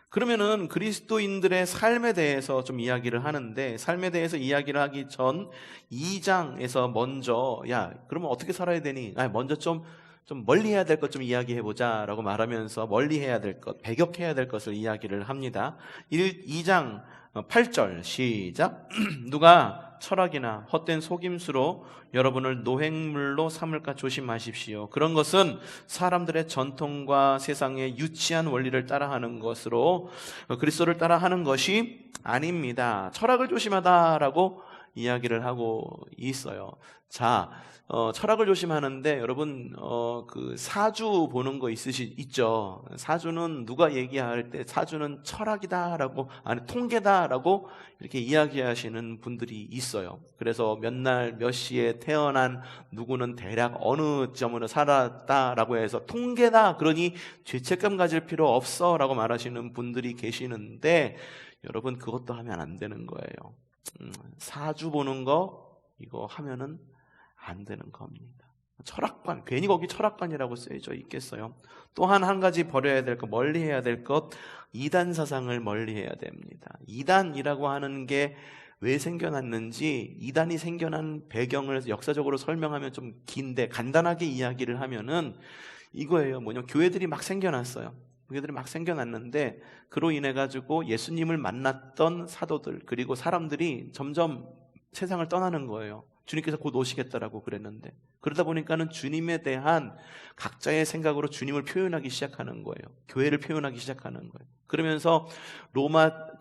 그러면은 그리스도인들의 삶에 대해서 좀 이야기를 하는데, 삶에 대해서 이야기를 하기 전 2장에서 먼저 그러면 어떻게 살아야 되니? 먼저 좀 멀리 해야 될 것 좀 이야기해보자 라고 말하면서 멀리 해야 될 것, 배격해야 될 것을 이야기를 합니다. 2장 8절 시작. 누가 철학이나 헛된 속임수로 여러분을 노획물로 삼을까 조심하십시오. 그런 것은 사람들의 전통과 세상의 유치한 원리를 따라하는 것으로 그리스도를 따라하는 것이 아닙니다. 철학을 조심하다라고 이야기를 하고 있어요. 자, 철학을 조심하는데 여러분 그 사주 보는 거 있죠. 사주는 누가 얘기할 때 사주는 철학이다라고, 아니 통계다라고 이렇게 이야기하시는 분들이 있어요. 그래서 몇 날 몇 시에 태어난 누구는 대략 어느 점으로 살았다라고 해서 통계다, 그러니 죄책감 가질 필요 없어라고 말하시는 분들이 계시는데, 여러분 그것도 하면 안 되는 거예요. 사주 보는 거 이거 하면은 안 되는 겁니다. 철학관, 괜히 거기 철학관이라고 쓰여져 있겠어요. 또한 한 가지 버려야 될 것, 멀리 해야 될 것, 이단 사상을 멀리 해야 됩니다. 이단이라고 하는 게 왜 생겨났는지, 이단이 생겨난 배경을 역사적으로 설명하면 좀 긴데 간단하게 이야기를 하면은 이거예요. 교회들이 막 생겨났어요. 교회들이 막 생겨났는데 그로 인해 가지고 예수님을 만났던 사도들, 그리고 사람들이 점점 세상을 떠나는 거예요. 주님께서 곧 오시겠다라고 그랬는데, 그러다 보니까는 주님에 대한 각자의 생각으로 주님을 표현하기 시작하는 거예요. 교회를 표현하기 시작하는 거예요. 그러면서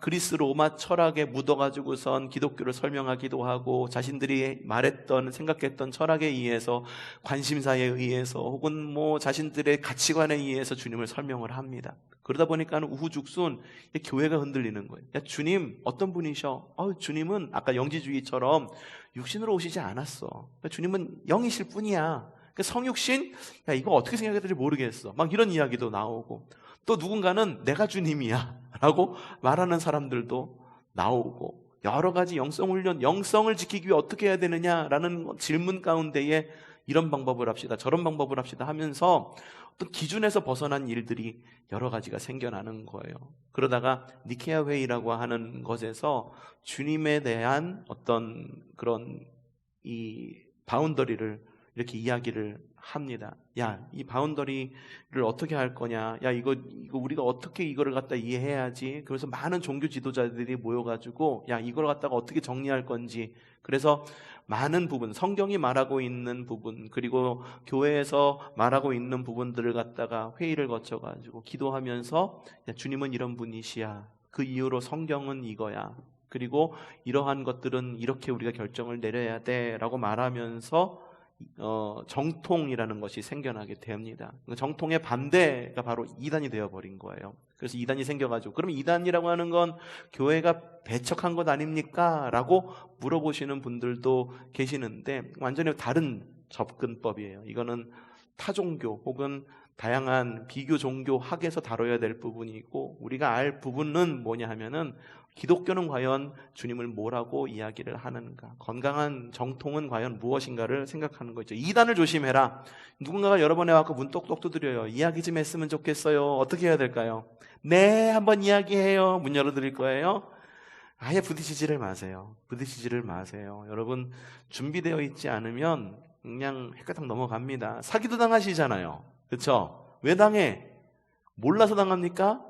그리스 로마 철학에 묻어가지고선 기독교를 설명하기도 하고, 자신들이 말했던 생각했던 철학에 의해서, 관심사에 의해서, 혹은 자신들의 가치관에 의해서 주님을 설명을 합니다. 그러다 보니까는 우후죽순 교회가 흔들리는 거예요. 주님 어떤 분이셔? 주님은 아까 영지주의처럼 육신으로 오시지 않았어. 주님은 영이실 뿐이야. 성육신? 이거 어떻게 생각해야 될지 모르겠어. 막 이런 이야기도 나오고, 또 누군가는 내가 주님이야 라고 말하는 사람들도 나오고, 여러 가지 영성훈련, 영성을 지키기 위해 어떻게 해야 되느냐라는 질문 가운데에 이런 방법을 합시다, 저런 방법을 합시다 하면서 어떤 기준에서 벗어난 일들이 여러 가지가 생겨나는 거예요. 그러다가 니케아 회의라고 하는 것에서 주님에 대한 어떤 그런 이 바운더리를 이렇게 이야기를 합니다. 이 바운더리를 어떻게 할 거냐? 이거 우리가 어떻게 이거를 갖다 이해해야지? 그래서 많은 종교 지도자들이 모여가지고 이걸 갖다가 어떻게 정리할 건지. 그래서 많은 부분, 성경이 말하고 있는 부분, 그리고 교회에서 말하고 있는 부분들을 갖다가 회의를 거쳐가지고 기도하면서 주님은 이런 분이시야. 그 이후로 성경은 이거야. 그리고 이러한 것들은 이렇게 우리가 결정을 내려야 돼라고 말하면서 정통이라는 것이 생겨나게 됩니다. 정통의 반대가 바로 이단이 되어버린 거예요. 그래서 이단이 생겨가지고, 그럼 이단이라고 하는 건 교회가 배척한 것 아닙니까? 라고 물어보시는 분들도 계시는데, 완전히 다른 접근법이에요. 이거는 타종교 혹은 다양한 비교 종교 학에서 다뤄야 될 부분이고, 우리가 알 부분은 뭐냐 하면은 기독교는 과연 주님을 뭐라고 이야기를 하는가, 건강한 정통은 과연 무엇인가를 생각하는 거죠. 이단을 조심해라. 누군가가 여러 번에 와서 문 똑똑 두드려요. 이야기 좀 했으면 좋겠어요. 어떻게 해야 될까요? 네, 한번 이야기해요. 문 열어드릴 거예요. 아예 부딪히지를 마세요. 부딪히지를 마세요. 여러분, 준비되어 있지 않으면 그냥 헷갈딱 넘어갑니다. 사기도 당하시잖아요. 그렇죠? 왜 당해? 몰라서 당합니까?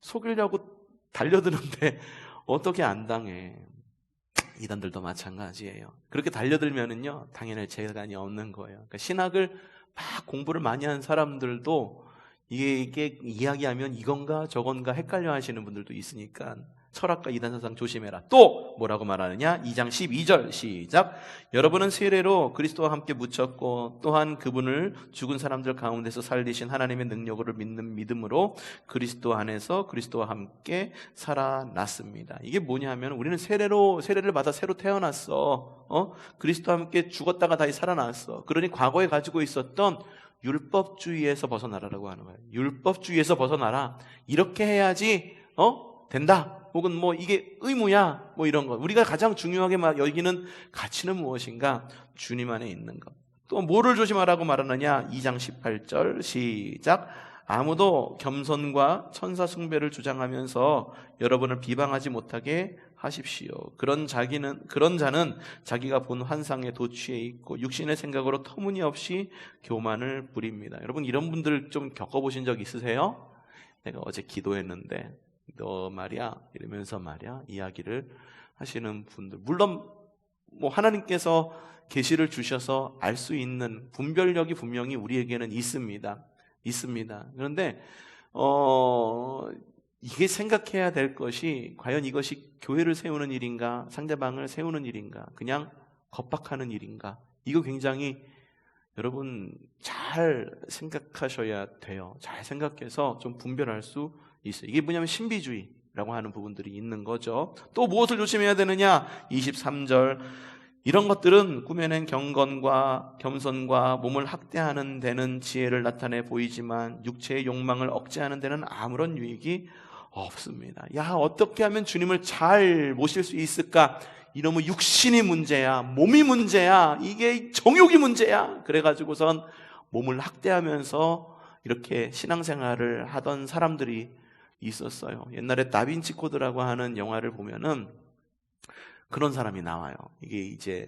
속이려고 달려드는데 어떻게 안 당해? 이단들도 마찬가지예요. 그렇게 달려들면은요, 당연히 재간이 없는 거예요. 그러니까 신학을 막 공부를 많이 한 사람들도 이게 이야기하면 이건가 저건가 헷갈려 하시는 분들도 있으니까 철학과 이단 사상 조심해라. 또 뭐라고 말하느냐? 2장 12절 시작. 여러분은 세례로 그리스도와 함께 묻혔고 또한 그분을 죽은 사람들 가운데서 살리신 하나님의 능력을 믿는 믿음으로 그리스도 안에서 그리스도와 함께 살아났습니다. 이게 뭐냐면 우리는 세례를 받아 새로 태어났어. 그리스도와 함께 죽었다가 다시 살아났어. 그러니 과거에 가지고 있었던 율법주의에서 벗어나라라고 하는 거예요. 율법주의에서 벗어나라. 이렇게 해야지 된다. 혹은 뭐 이게 의무야. 뭐 이런 거. 우리가 가장 중요하게 여기는 가치는 무엇인가? 주님 안에 있는 것. 또 뭐를 조심하라고 말하느냐? 2장 18절 시작. 아무도 겸손과 천사 숭배를 주장하면서 여러분을 비방하지 못하게 하십시오. 그런 자는 자기가 본 환상에 도취해 있고 육신의 생각으로 터무니없이 교만을 부립니다. 여러분, 이런 분들 좀 겪어보신 적 있으세요? 내가 어제 기도했는데 너 말이야 이러면서 말이야 이야기를 하시는 분들, 물론 뭐 하나님께서 계시를 주셔서 알 수 있는 분별력이 분명히 우리에게는 있습니다. 그런데 이게 생각해야 될 것이 과연 이것이 교회를 세우는 일인가, 상대방을 세우는 일인가, 그냥 겁박하는 일인가? 이거 굉장히 여러분 잘 생각하셔야 돼요. 잘 생각해서 좀 분별할 수 있어요. 이게 뭐냐면 신비주의라고 하는 부분들이 있는 거죠. 또 무엇을 조심해야 되느냐? 23절. 이런 것들은 꾸며낸 경건과 겸손과 몸을 학대하는 데는 지혜를 나타내 보이지만 육체의 욕망을 억제하는 데는 아무런 유익이 없습니다. 야, 어떻게 하면 주님을 잘 모실 수 있을까? 이놈의 육신이 문제야, 몸이 문제야, 이게 정욕이 문제야. 그래가지고선 몸을 학대하면서 이렇게 신앙생활을 하던 사람들이 있었어요. 옛날에 다빈치 코드라고 하는 영화를 보면은 그런 사람이 나와요. 이게 이제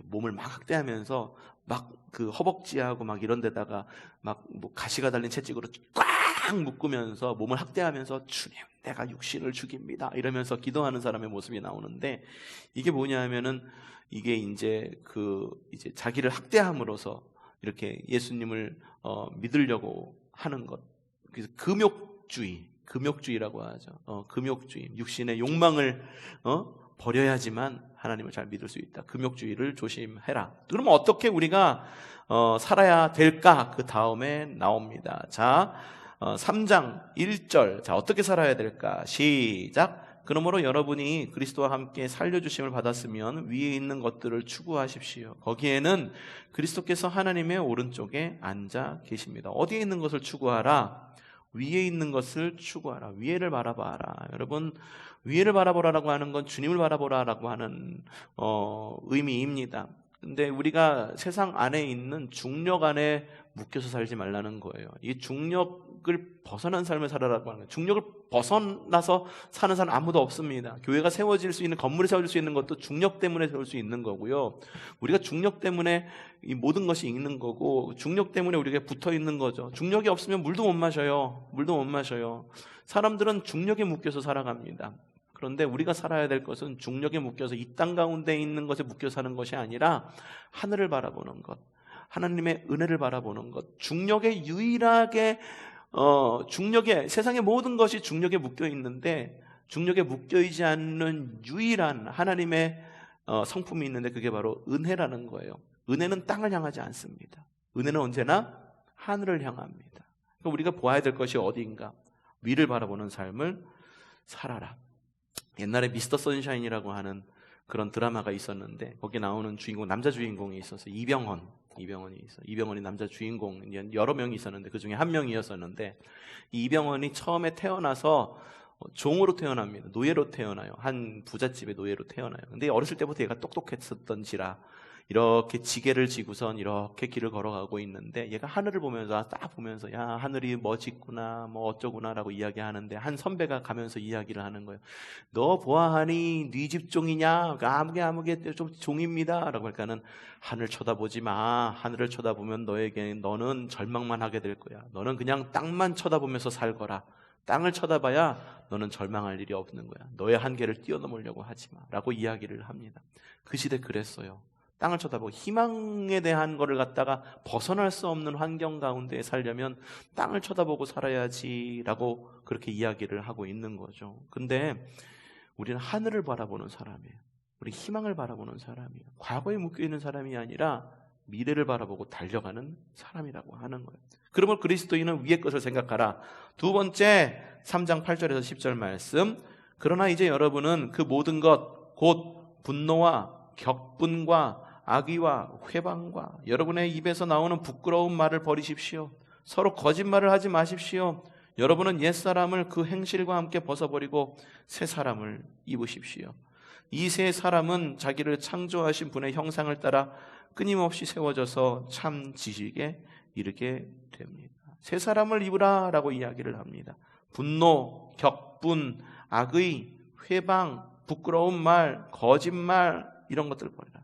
몸을 막 학대하면서 막 그 허벅지하고 막 이런 데다가 막 뭐 가시가 달린 채찍으로 꽉 묶으면서 몸을 학대하면서 주님, 내가 육신을 죽입니다 이러면서 기도하는 사람의 모습이 나오는데, 이게 뭐냐면은 이게 이제 이제 자기를 학대함으로써 이렇게 예수님을 믿으려고 하는 것. 그래서 금욕주의라고 하죠. 금욕주의, 육신의 욕망을 버려야지만 하나님을 잘 믿을 수 있다. 금욕주의를 조심해라. 그러면 어떻게 우리가 살아야 될까? 그 다음에 나옵니다. 자, 3장 1절. 자, 어떻게 살아야 될까? 시작. 그러므로 여러분이 그리스도와 함께 살려주심을 받았으면 위에 있는 것들을 추구하십시오. 거기에는 그리스도께서 하나님의 오른쪽에 앉아 계십니다. 어디에 있는 것을 추구하라? 위에 있는 것을 추구하라. 위에를 바라봐라. 여러분, 위에를 바라보라라고 하는 건 주님을 바라보라라고 하는 의미입니다. 근데 우리가 세상 안에 있는 중력 안에 묶여서 살지 말라는 거예요. 이 중력을 벗어난 삶을 살아라고 하는 거예요. 중력을 벗어나서 사는 사람 아무도 없습니다. 교회가 세워질 수 있는, 건물이 세워질 수 있는 것도 중력 때문에 세울 수 있는 거고요. 우리가 중력 때문에 이 모든 것이 있는 거고, 중력 때문에 우리가 붙어 있는 거죠. 중력이 없으면 물도 못 마셔요. 사람들은 중력에 묶여서 살아갑니다. 그런데 우리가 살아야 될 것은 중력에 묶여서 이 땅 가운데 있는 것에 묶여 사는 것이 아니라 하늘을 바라보는 것, 하나님의 은혜를 바라보는 것. 중력에 유일하게 세상의 모든 것이 중력에 묶여 있는데 중력에 묶여 있지 않는 유일한 하나님의 성품이 있는데 그게 바로 은혜라는 거예요. 은혜는 땅을 향하지 않습니다. 은혜는 언제나 하늘을 향합니다. 그러니까 우리가 보아야 될 것이 어디인가? 위를 바라보는 삶을 살아라. 옛날에 미스터 선샤인이라고 하는 그런 드라마가 있었는데 거기에 나오는 주인공, 남자 주인공이 있어서 이병헌이 남자 주인공, 여러 명이 있었는데 그 중에 한 명이었었는데, 이 이병헌이 처음에 태어나서 종으로 태어납니다. 노예로 태어나요. 한 부잣집의 노예로 태어나요. 근데 어렸을 때부터 얘가 똑똑했었던지라 이렇게 지게를 지고선 이렇게 길을 걸어가고 있는데 얘가 하늘을 보면서 딱 보면서 야 하늘이 멋있구나 뭐 어쩌구나라고 이야기하는데 한 선배가 가면서 이야기를 하는 거예요. 너 보아하니 네 집 종이냐? 아무게 좀 종입니다 라고 하니까는 하늘 쳐다보지 마. 하늘을 쳐다보면 너는 절망만 하게 될 거야. 너는 그냥 땅만 쳐다보면서 살거라. 땅을 쳐다봐야 너는 절망할 일이 없는 거야. 너의 한계를 뛰어넘으려고 하지 마 라고 이야기를 합니다. 그 시대 그랬어요. 땅을 쳐다보고 희망에 대한 거를 갖다가 벗어날 수 없는 환경 가운데 살려면 땅을 쳐다보고 살아야지 라고 그렇게 이야기를 하고 있는 거죠. 근데 우리는 하늘을 바라보는 사람이에요. 우리 희망을 바라보는 사람이에요. 과거에 묶여있는 사람이 아니라 미래를 바라보고 달려가는 사람이라고 하는 거예요. 그러면 그리스도인은 위의 것을 생각하라. 두 번째 3장 8절에서 10절 말씀. 그러나 이제 여러분은 그 모든 것 곧 분노와 격분과 악의와 회방과 여러분의 입에서 나오는 부끄러운 말을 버리십시오. 서로 거짓말을 하지 마십시오. 여러분은 옛사람을 그 행실과 함께 벗어버리고 새 사람을 입으십시오. 이 새 사람은 자기를 창조하신 분의 형상을 따라 끊임없이 세워져서 참 지식에 이르게 됩니다. 새 사람을 입으라 라고 이야기를 합니다. 분노, 격분, 악의, 회방, 부끄러운 말, 거짓말 이런 것들 버리라.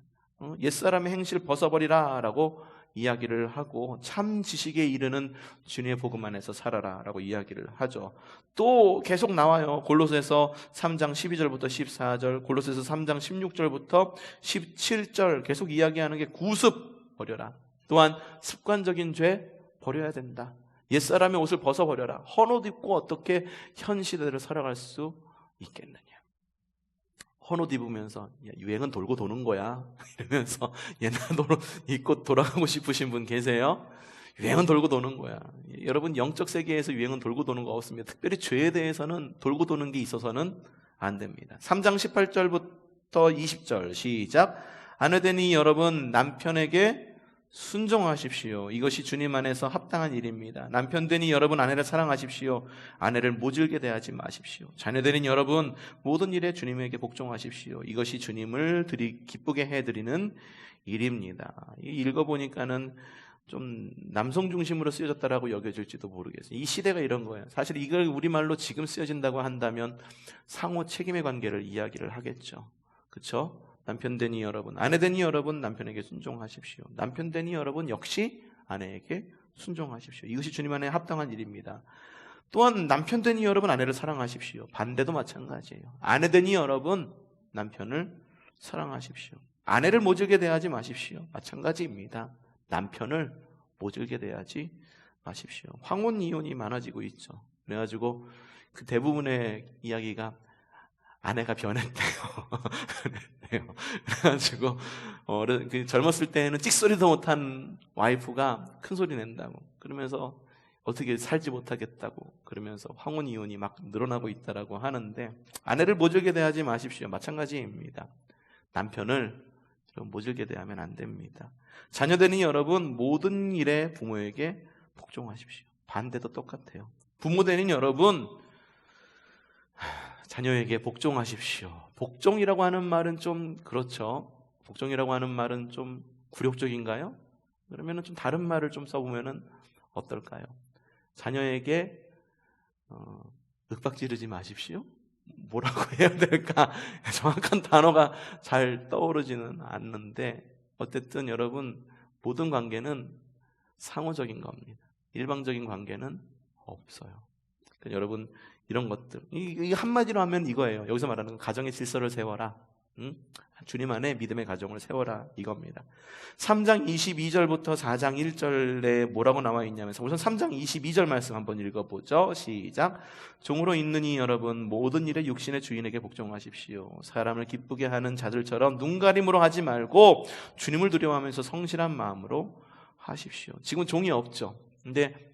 옛사람의 행실 벗어버리라 라고 이야기를 하고 참 지식에 이르는 주님의 복음 안에서 살아라 라고 이야기를 하죠. 또 계속 나와요. 골로새서 3장 12절부터 14절, 골로새서 3장 16절부터 17절 계속 이야기하는 게 구습 버려라. 또한 습관적인 죄 버려야 된다. 옛사람의 옷을 벗어버려라. 헌옷 입고 어떻게 현 시대를 살아갈 수 있겠느냐. 헌옷 입으면서 유행은 돌고 도는 거야 이러면서 옛날 옷 입고 돌아가고 싶으신 분 계세요? 유행은 돌고 도는 거야. 여러분 영적 세계에서 유행은 돌고 도는 거 없습니다. 특별히 죄에 대해서는 돌고 도는 게 있어서는 안 됩니다. 3장 18절부터 20절 시작. 아내되니 여러분 남편에게 순종하십시오. 이것이 주님 안에서 합당한 일입니다. 남편되니 여러분 아내를 사랑하십시오. 아내를 모질게 대하지 마십시오. 자녀되니 여러분 모든 일에 주님에게 복종하십시오. 이것이 주님을 기쁘게 해드리는 일입니다. 읽어보니까는 좀 남성 중심으로 쓰여졌다라고 여겨질지도 모르겠어요. 이 시대가 이런 거예요. 사실 이걸 우리말로 지금 쓰여진다고 한다면 상호 책임의 관계를 이야기를 하겠죠. 그렇죠? 남편되니 여러분, 아내되니 여러분 남편에게 순종하십시오. 남편되니 여러분 역시 아내에게 순종하십시오. 이것이 주님 안에 합당한 일입니다. 또한 남편되니 여러분 아내를 사랑하십시오. 반대도 마찬가지예요. 아내되니 여러분 남편을 사랑하십시오. 아내를 모질게 대하지 마십시오. 마찬가지입니다. 남편을 모질게 대하지 마십시오. 황혼 이혼이 많아지고 있죠. 그래가지고 그 대부분의 이야기가 아내가 변했대요. 그래가지고 젊었을 때는 찍소리도 못한 와이프가 큰 소리 낸다고 그러면서 어떻게 살지 못하겠다고 그러면서 황혼 이혼이 막 늘어나고 있다라고 하는데 아내를 모질게 대하지 마십시오. 마찬가지입니다. 남편을 모질게 대하면 안 됩니다. 자녀되니 여러분 모든 일에 부모에게 복종하십시오. 반대도 똑같아요. 부모되니 여러분 자녀에게 복종하십시오. 복종이라고 하는 말은 좀 그렇죠. 복종이라고 하는 말은 좀 굴욕적인가요? 그러면은 좀 다른 말을 좀 써보면은 어떨까요? 자녀에게 윽박지르지 마십시오. 뭐라고 해야 될까? 정확한 단어가 잘 떠오르지는 않는데 어쨌든 여러분 모든 관계는 상호적인 겁니다. 일방적인 관계는 없어요. 그러니까 여러분 이런 것들 이 한마디로 하면 이거예요. 여기서 말하는 건 가정의 질서를 세워라. 주님 안에 믿음의 가정을 세워라 이겁니다. 3장 22절부터 4장 1절에 뭐라고 나와 있냐면 우선 3장 22절 말씀 한번 읽어보죠. 시작. 종으로 있느니 여러분 모든 일에 육신의 주인에게 복종하십시오. 사람을 기쁘게 하는 자들처럼 눈가림으로 하지 말고 주님을 두려워하면서 성실한 마음으로 하십시오. 지금 종이 없죠. 근데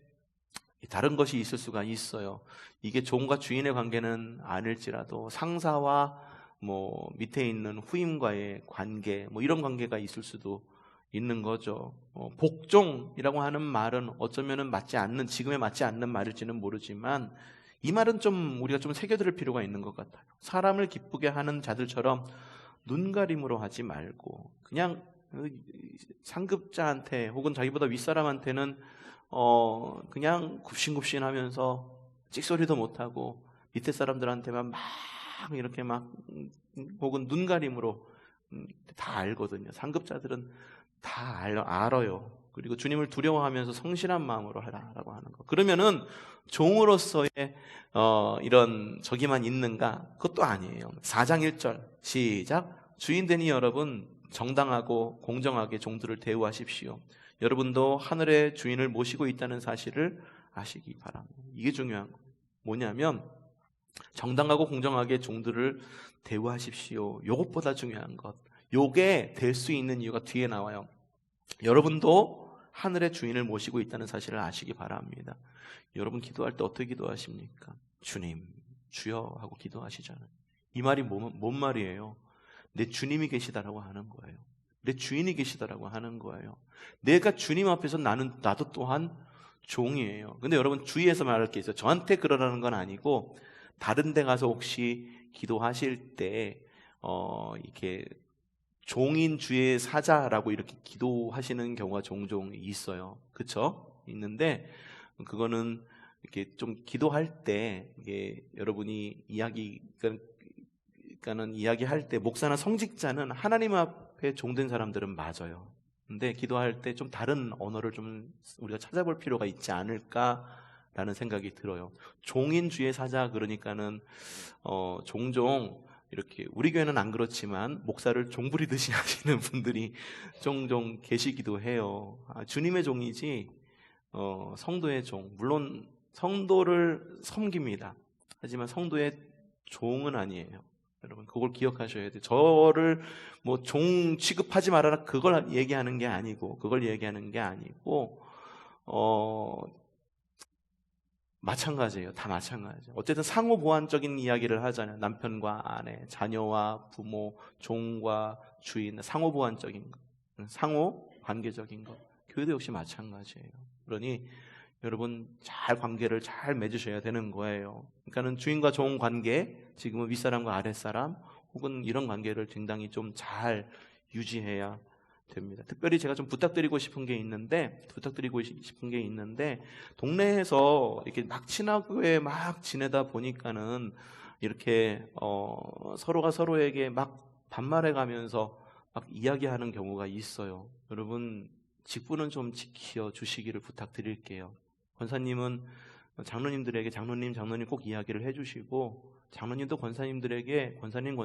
다른 것이 있을 수가 있어요. 이게 종과 주인의 관계는 아닐지라도 상사와 밑에 있는 후임과의 관계 이런 관계가 있을 수도 있는 거죠. 복종이라고 하는 말은 어쩌면은 지금에 맞지 않는 말일지는 모르지만 이 말은 좀 우리가 좀 새겨들을 필요가 있는 것 같아요. 사람을 기쁘게 하는 자들처럼 눈가림으로 하지 말고 그냥 상급자한테 혹은 자기보다 윗사람한테는 그냥 굽신굽신하면서 찍소리도 못하고 밑에 사람들한테만 막 이렇게 막 혹은 눈가림으로 다 알거든요. 상급자들은 다 알아요. 그리고 주님을 두려워하면서 성실한 마음으로 하라라고 하는 거. 그러면은 종으로서의 이런 저기만 있는가? 그것도 아니에요. 4장 1절 시작. 주인 되니 여러분 정당하고 공정하게 종들을 대우하십시오. 여러분도 하늘의 주인을 모시고 있다는 사실을 아시기 바랍니다. 이게 중요한 거예요. 뭐냐면 정당하고 공정하게 종들을 대우하십시오. 요것보다 중요한 것. 요게 될 수 있는 이유가 뒤에 나와요. 여러분도 하늘의 주인을 모시고 있다는 사실을 아시기 바랍니다. 여러분 기도할 때 어떻게 기도하십니까? 주님, 주여 하고 기도하시잖아요. 이 말이 뭔 말이에요? 내 주님이 계시다라고 하는 거예요. 내 주인이 계시다라고 하는 거예요. 내가 주님 앞에서 나도 또한 종이에요. 근데 여러분 주의해서 말할 게 있어요. 저한테 그러라는 건 아니고 다른 데 가서 혹시 기도하실 때 이렇게 종인 주의 사자라고 이렇게 기도하시는 경우가 종종 있어요. 그렇죠? 있는데 그거는 이렇게 좀 기도할 때 이게 여러분이 그러니까는 이야기할 때 목사나 성직자는 하나님 앞에 종된 사람들은 맞아요. 근데 기도할 때 좀 다른 언어를 좀 우리가 찾아볼 필요가 있지 않을까라는 생각이 들어요. 종인 주의 사자 그러니까는 종종 이렇게 우리 교회는 안 그렇지만 목사를 종부리듯이 하시는 분들이 종종 계시기도 해요. 주님의 종이지 성도의 종. 물론 성도를 섬깁니다. 하지만 성도의 종은 아니에요. 여러분 그걸 기억하셔야 돼요. 저를 뭐 종 취급하지 말아라 그걸 얘기하는 게 아니고 마찬가지예요. 다 마찬가지예요. 어쨌든 상호 보완적인 이야기를 하잖아요. 남편과 아내, 자녀와 부모, 종과 주인, 상호 보완적인 것, 상호 관계적인 것. 교회도 역시 마찬가지예요. 그러니 여러분 관계를 잘 맺으셔야 되는 거예요. 그러니까는 주인과 종 관계, 지금은 윗사람과 아랫사람 혹은 이런 관계를 굉장히 좀 잘 유지해야 됩니다. 특별히 제가 좀 부탁드리고 싶은 게 있는데 동네에서 이렇게 막 친하게 막 지내다 보니까는 이렇게 서로가 서로에게 막 반말해 가면서 막 이야기하는 경우가 있어요. 여러분 직분은 좀 지켜 주시기를 부탁드릴게요. 권사님은 장로님들에게 장로님 꼭 이야기를 해주시고 장로님도 권사님들에게 권사님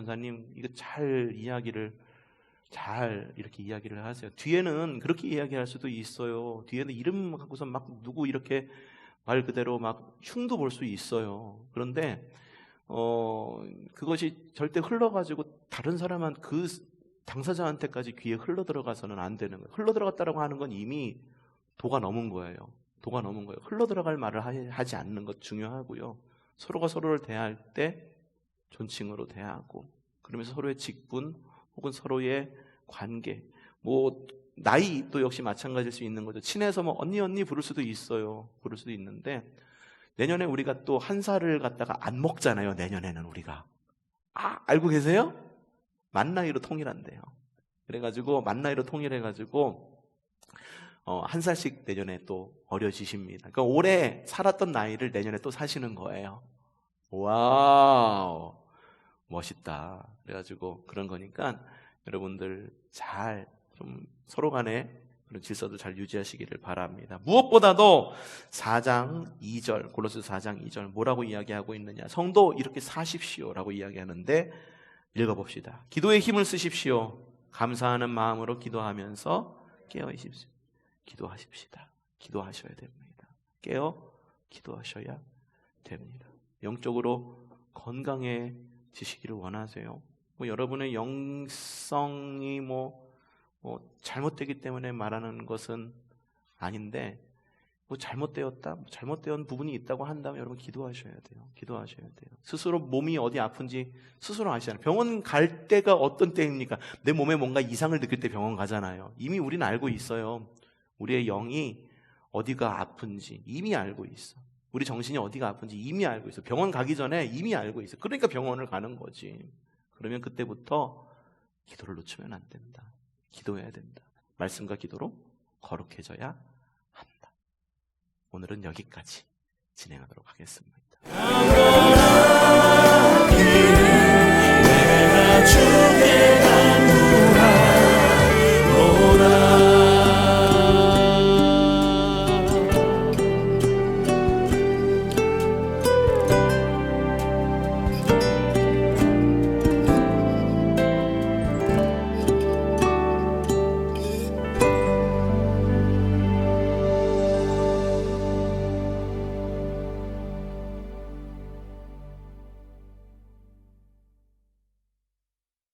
이거 잘 이렇게 이야기를 하세요. 뒤에는 그렇게 이야기할 수도 있어요. 뒤에는 이름 갖고서 막 누구 이렇게 말 그대로 막 흉도 볼 수 있어요. 그런데 그것이 절대 흘러가지고 다른 사람한 그 당사자한테까지 귀에 흘러 들어가서는 안 되는 거예요. 흘러 들어갔다라고 하는 건 이미 도가 넘은 거예요. 흘러 들어갈 말을 하지 않는 것 중요하고요. 서로가 서로를 대할 때 존칭으로 대하고 그러면서 서로의 직분 혹은 서로의 관계 뭐 나이도 역시 마찬가지일 수 있는 거죠. 친해서 뭐 언니 부를 수도 있는데 내년에 우리가 또 한 살을 갖다가 안 먹잖아요. 내년에는 우리가 알고 계세요? 만 나이로 통일한대요. 그래가지고 만 나이로 통일해가지고 한 살씩 내년에 또 어려지십니다. 그러니까 올해 살았던 나이를 내년에 또 사시는 거예요. 와우, 멋있다. 그래가지고 그런 거니까 여러분들 잘 좀 서로 간에 그런 질서도 잘 유지하시기를 바랍니다. 무엇보다도 4장 2절, 골로새서 4장 2절 뭐라고 이야기하고 있느냐? 성도 이렇게 사십시오라고 이야기하는데 읽어봅시다. 기도에 힘을 쓰십시오. 감사하는 마음으로 기도하면서 깨어 있십시오. 기도하십시다. 기도하셔야 됩니다. 깨어 기도하셔야 됩니다. 영적으로 건강해지시기를 원하세요. 뭐 여러분의 영성이 뭐 잘못되기 때문에 말하는 것은 아닌데 뭐 잘못된 부분이 있다고 한다면 여러분 기도하셔야 돼요. 스스로 몸이 어디 아픈지 스스로 아시잖아요. 병원 갈 때가 어떤 때입니까? 내 몸에 뭔가 이상을 느낄 때 병원 가잖아요. 이미 우리는 알고 있어요. 우리의 영이 어디가 아픈지 이미 알고 있어. 우리 정신이 어디가 아픈지 이미 알고 있어. 병원 가기 전에 이미 알고 있어. 그러니까 병원을 가는 거지. 그러면 그때부터 기도를 놓치면 안 된다. 기도해야 된다. 말씀과 기도로 거룩해져야 한다. 오늘은 여기까지 진행하도록 하겠습니다.